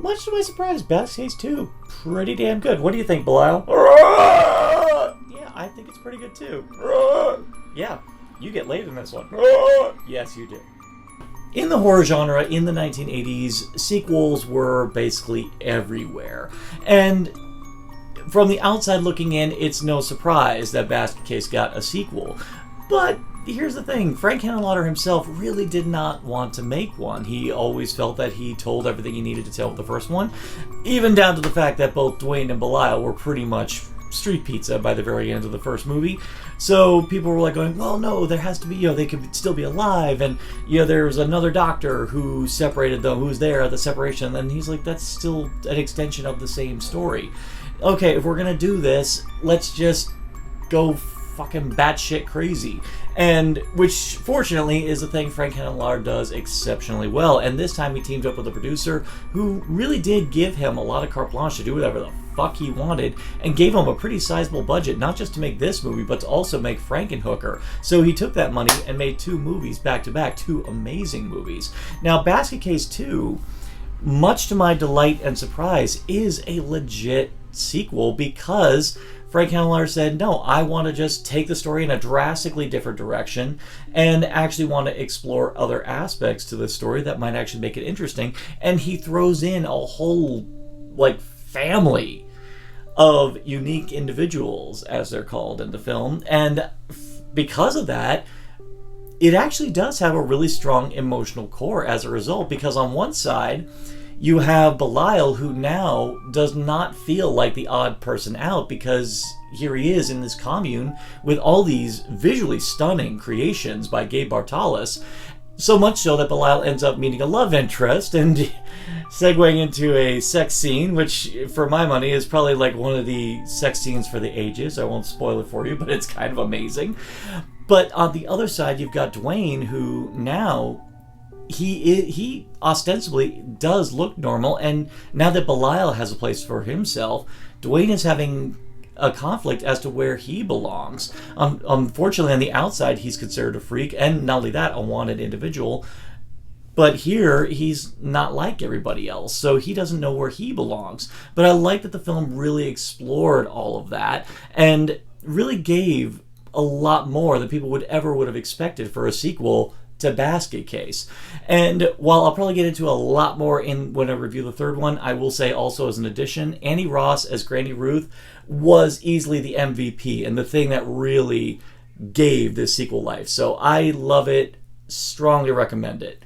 Much to my surprise, Basket Case 2, pretty damn good. What do you think, Belial? Yeah, I think it's pretty good too. Yeah, you get laid in this one. Yes, you do. In the horror genre, in the 1980s, sequels were basically everywhere. And from the outside looking in, it's no surprise that Basket Case got a sequel. But here's the thing, Frank Henenlotter himself really did not want to make one. He always felt that he told everything he needed to tell with the first one, even down to the fact that both Dwayne and Belial were pretty much street pizza by the very end of the first movie. So people were like going, well, no, there has to be, they could still be alive, and there's another doctor who separated them, who's there at the separation, and he's like, that's still an extension of the same story. Okay, if we're gonna do this, let's just go fucking batshit crazy. And which, fortunately, is a thing Frank Henenlotter does exceptionally well. And this time he teamed up with a producer who really did give him a lot of carte blanche to do whatever the fuck he wanted, and gave him a pretty sizable budget, not just to make this movie, but to also make Frankenhooker. So he took that money and made 2 movies back to back, 2 amazing movies. Now, Basket Case 2, much to my delight and surprise, is a legit sequel, because Frank Henenlotter said, no, I want to just take the story in a drastically different direction and actually want to explore other aspects to the story that might actually make it interesting. And he throws in a whole, family of unique individuals, as they're called in the film. And because of that, it actually does have a really strong emotional core as a result, because on one side, you have Belial, who now does not feel like the odd person out, because here he is in this commune with all these visually stunning creations by Gabe Bartalos. So much so that Belial ends up meeting a love interest and segueing into a sex scene, which, for my money, is probably one of the sex scenes for the ages. I won't spoil it for you, but it's kind of amazing. But on the other side, you've got Dwayne, who now he ostensibly does look normal, and now that Belial has a place for himself, Dwayne is having a conflict as to where he belongs. Unfortunately, on the outside, he's considered a freak, and not only that, a wanted individual. But here, he's not like everybody else, so he doesn't know where he belongs. But I like that the film really explored all of that, and really gave a lot more than people would have expected for a sequel to Basket Case. And while I'll probably get into a lot more when I review the third one, I will say also as an addition, Annie Ross as Granny Ruth was easily the MVP and the thing that really gave this sequel life. So I love it, strongly recommend it.